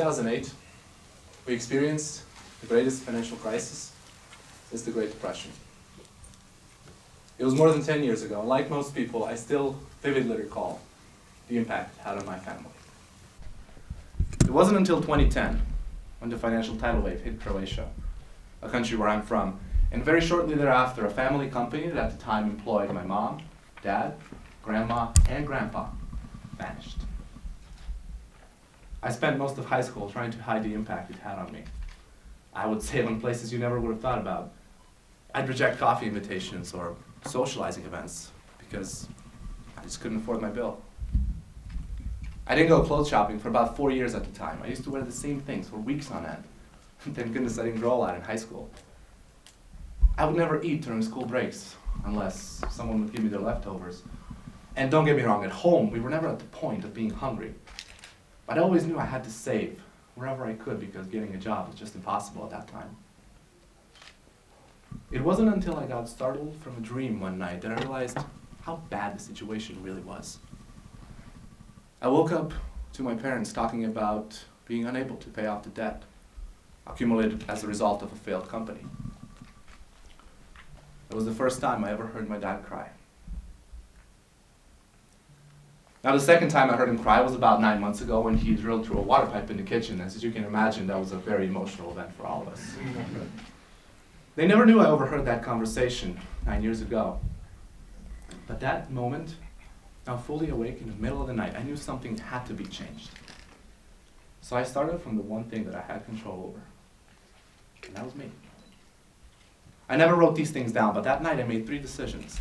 2008, we experienced the greatest financial crisis since the Great Depression. It was more than 10 years ago, and like most people, I still vividly recall the impact it had on my family. It wasn't until 2010 when the financial tidal wave hit Croatia, a country where I'm from, and very shortly thereafter, a family company that at the time employed my mom, dad, grandma, and grandpa vanished. I spent most of high school trying to hide the impact it had on me. I would save on places you never would have thought about. I'd reject coffee invitations or socializing events because I just couldn't afford my bill. I didn't go clothes shopping for about 4 years at the time. I used to wear the same things for weeks on end. Thank goodness I didn't grow a lot in high school. I would never eat during school breaks unless someone would give me their leftovers. And don't get me wrong, at home we were never at the point of being hungry. But I always knew I had to save wherever I could because getting a job was just impossible at that time. It wasn't until I got startled from a dream one night that I realized how bad the situation really was. I woke up to my parents talking about being unable to pay off the debt accumulated as a result of a failed company. It was the first time I ever heard my dad cry. Now, the second time I heard him cry was about 9 months ago when he drilled through a water pipe in the kitchen. As you can imagine, that was a very emotional event for all of us. They never knew I overheard that conversation 9 years ago. But that moment, now fully awake in the middle of the night, I knew something had to be changed. So I started from the one thing that I had control over, and that was me. I never wrote these things down, but that night I made 3 decisions.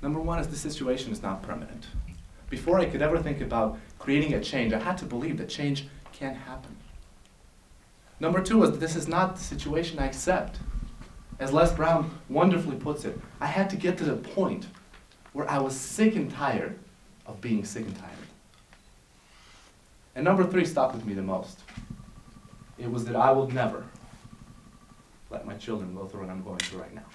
Number 1 is the situation is not permanent. Before I could ever think about creating a change, I had to believe that change can happen. Number 2 is that this is not the situation I accept. As Les Brown wonderfully puts it, I had to get to the point where I was sick and tired of being sick and tired. And number 3 stuck with me the most. It was that I would never let my children go through what I'm going through right now.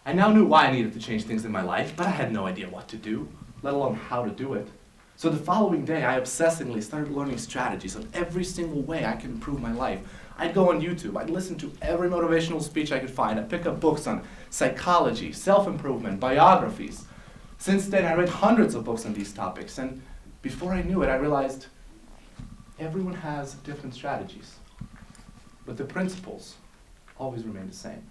I now knew why I needed to change things in my life, but I had no idea what to do, let alone how to do it. So the following day, I obsessively started learning strategies on every single way I could improve my life. I'd go on YouTube, I'd listen to every motivational speech I could find, I'd pick up books on psychology, self-improvement, biographies. Since then, I read hundreds of books on these topics, and before I knew it, I realized everyone has different strategies, but the principles always remain the same.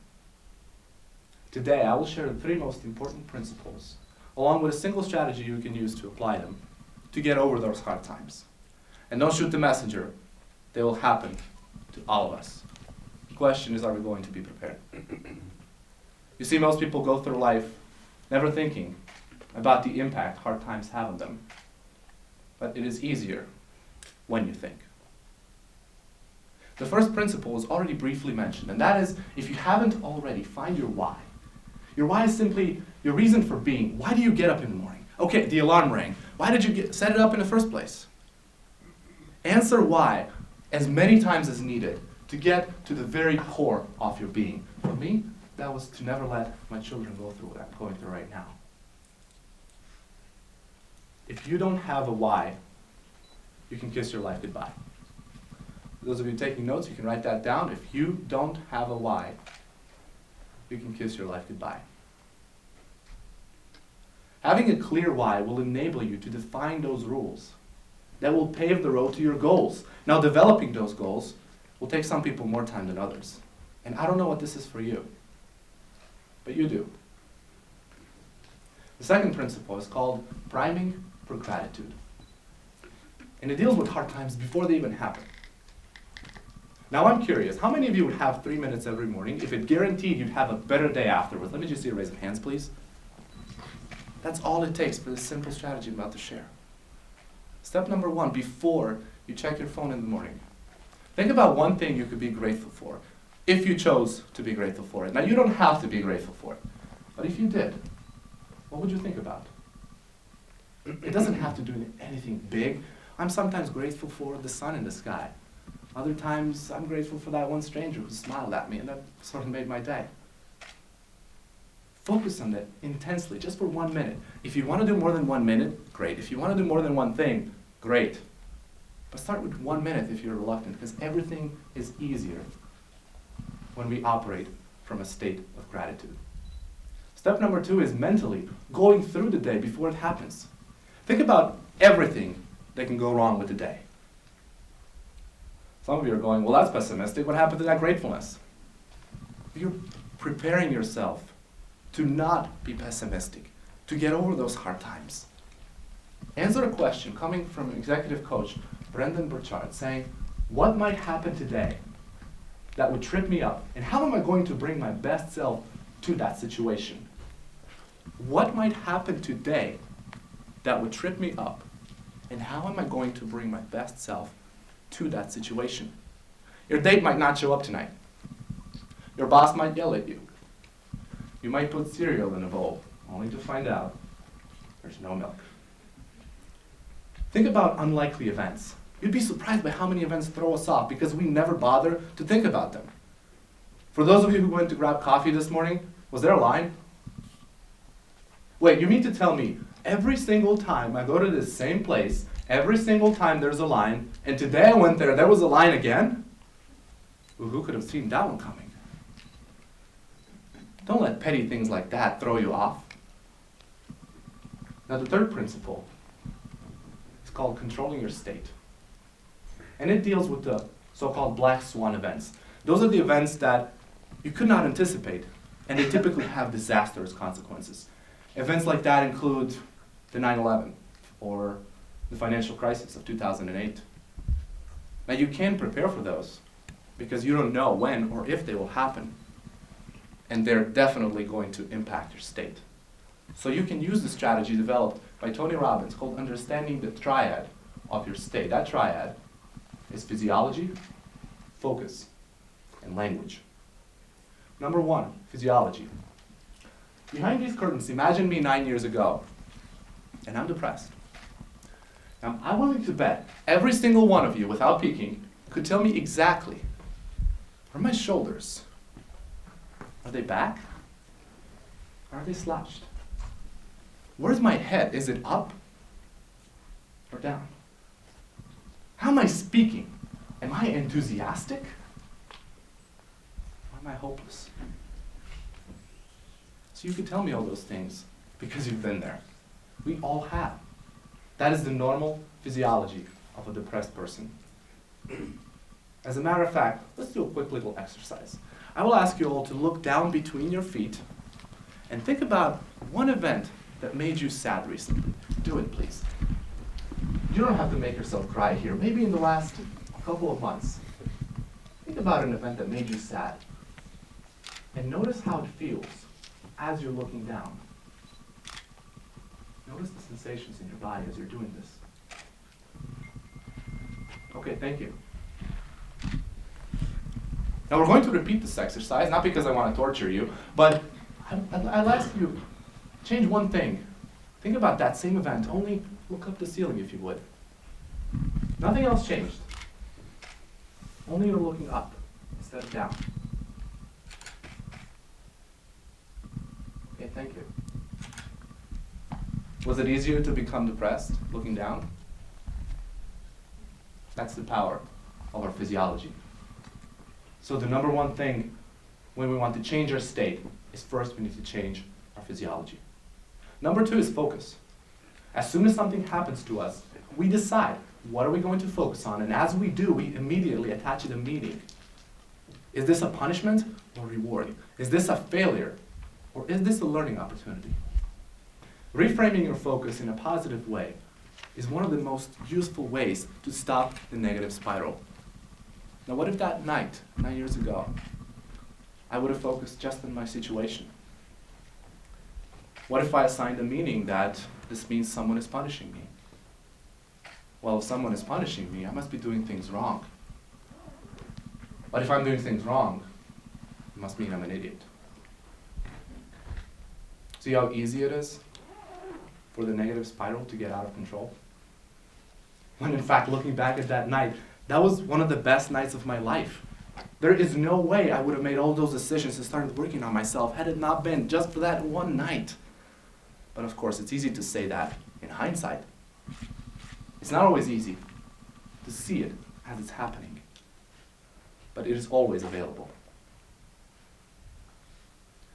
Today, I will share the 3 most important principles, along with a single strategy you can use to apply them to get over those hard times. And don't shoot the messenger. They will happen to all of us. The question is, are we going to be prepared? You see, most people go through life never thinking about the impact hard times have on them. But it is easier when you think. The first principle is already briefly mentioned, and that is, if you haven't already, find your why. Your why is simply your reason for being. Why do you get up in the morning? Okay, the alarm rang. Why did you set it up in the first place? Answer why as many times as needed to get to the very core of your being. For me, that was to never let my children go through what I'm going through right now. If you don't have a why, you can kiss your life goodbye. For those of you taking notes, you can write that down. If you don't have a why, you can kiss your life goodbye. Having a clear why will enable you to define those rules that will pave the road to your goals. Now, developing those goals will take some people more time than others. And I don't know what this is for you, but you do. The second principle is called priming for gratitude. And it deals with hard times before they even happen. Now, I'm curious, how many of you would have 3 minutes every morning if it guaranteed you'd have a better day afterwards? Let me just see a raise of hands, please. That's all it takes for this simple strategy I'm about to share. Step number 1, before you check your phone in the morning, think about one thing you could be grateful for, if you chose to be grateful for it. Now, you don't have to be grateful for it, but if you did, what would you think about? It doesn't have to do anything big. I'm sometimes grateful for the sun in the sky. Other times, I'm grateful for that one stranger who smiled at me, and that sort of made my day. Focus on that intensely, just for 1 minute. If you want to do more than 1 minute, great. If you want to do more than one thing, great. But start with 1 minute if you're reluctant, because everything is easier when we operate from a state of gratitude. Step number 2 is mentally going through the day before it happens. Think about everything that can go wrong with the day. Some of you are going, well, that's pessimistic. What happened to that gratefulness? You're preparing yourself to not be pessimistic, to get over those hard times. Answer a question coming from executive coach Brendan Burchard saying, what might happen today that would trip me up, and how am I going to bring my best self to that situation? What might happen today that would trip me up, and how am I going to bring my best self to that situation? Your date might not show up tonight. Your boss might yell at you. You might put cereal in a bowl, only to find out there's no milk. Think about unlikely events. You'd be surprised by how many events throw us off because we never bother to think about them. For those of you who went to grab coffee this morning, was there a line? Wait, you mean to tell me every single time I go to this same place, every single time there's a line, and today I went there was a line again? Well, who could have seen that one coming? Don't let petty things like that throw you off. Now the third principle is called controlling your state. And it deals with the so-called black swan events. Those are the events that you could not anticipate, and they typically have disastrous consequences. Events like that include the 9/11 or the financial crisis of 2008. Now you can prepare for those because you don't know when or if they will happen, and they're definitely going to impact your state. So you can use the strategy developed by Tony Robbins called understanding the triad of your state. That triad is physiology, focus, and language. Number 1, physiology. Behind these curtains, imagine me 9 years ago, and I'm depressed. Now, I'm willing to bet every single one of you, without peeking, could tell me exactly, are my shoulders, are they back? Or are they slouched? Where's my head? Is it up or down? How am I speaking? Am I enthusiastic? Or am I hopeless? So you can tell me all those things because you've been there. We all have. That is the normal physiology of a depressed person. As a matter of fact, let's do a quick little exercise. I will ask you all to look down between your feet and think about one event that made you sad recently. Do it, please. You don't have to make yourself cry here. Maybe in the last couple of months. Think about an event that made you sad. And notice how it feels as you're looking down. Notice the sensations in your body as you're doing this. Okay, thank you. Now we're going to repeat this exercise, not because I want to torture you, but I'll ask you, change one thing. Think about that same event, only look up the ceiling if you would. Nothing else changed. Only you're looking up instead of down. Okay, thank you. Was it easier to become depressed looking down? That's the power of our physiology. So the number one thing when we want to change our state is first we need to change our physiology. Number 2 is focus. As soon as something happens to us, we decide what are we going to focus on, and as we do, we immediately attach it a meaning. Is this a punishment or reward? Is this a failure or is this a learning opportunity? Reframing your focus in a positive way is one of the most useful ways to stop the negative spiral. Now what if that night, 9 years ago, I would have focused just on my situation? What if I assigned a meaning that this means someone is punishing me? Well, if someone is punishing me, I must be doing things wrong. But if I'm doing things wrong, it must mean I'm an idiot. See how easy it is for the negative spiral to get out of control? When in fact, looking back at that night, that was one of the best nights of my life. There is no way I would have made all those decisions and started working on myself had it not been just for that one night. But of course, it's easy to say that in hindsight. It's not always easy. to see it as it's happening. But it is always available.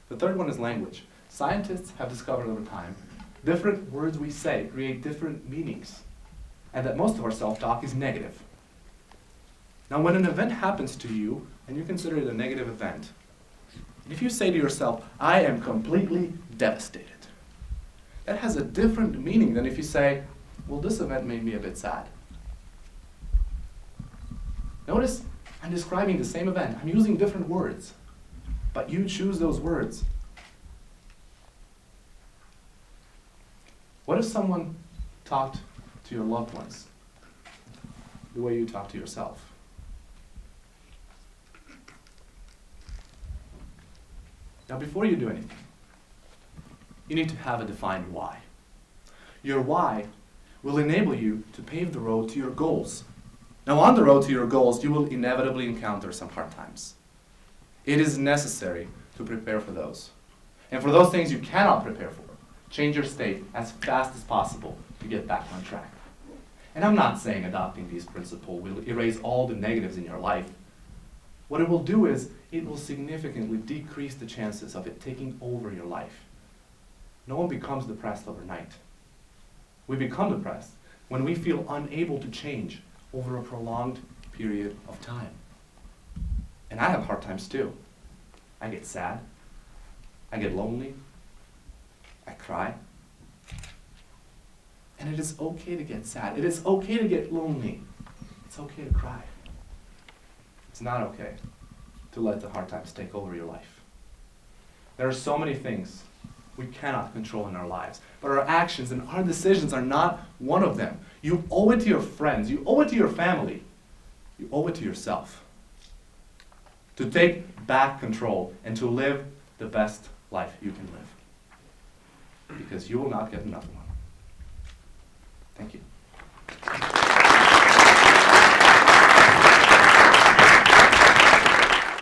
The third one is language. Scientists have discovered over time different words we say create different meanings, and that most of our self-talk is negative. Now, when an event happens to you, and you consider it a negative event, if you say to yourself, I am completely devastated, that has a different meaning than if you say, well, this event made me a bit sad. Notice, I'm describing the same event. I'm using different words, but you choose those words. What if someone talked to your loved ones the way you talk to yourself? Now, before you do anything, you need to have a defined why. Your why will enable you to pave the road to your goals. Now, on the road to your goals, you will inevitably encounter some hard times. It is necessary to prepare for those. And for those things you cannot prepare for, change your state as fast as possible to get back on track. And I'm not saying adopting these principles will erase all the negatives in your life. What it will do is it will significantly decrease the chances of it taking over your life. No one becomes depressed overnight. We become depressed when we feel unable to change over a prolonged period of time. And I have hard times too. I get sad. I get lonely. I cry. And it is okay to get sad. It is okay to get lonely. It's okay to cry. It's not okay to let the hard times take over your life. There are so many things we cannot control in our lives, but our actions and our decisions are not one of them. You owe it to your friends. You owe it to your family. You owe it to yourself to take back control and to live the best life you can live. Because you will not get another one. Thank you.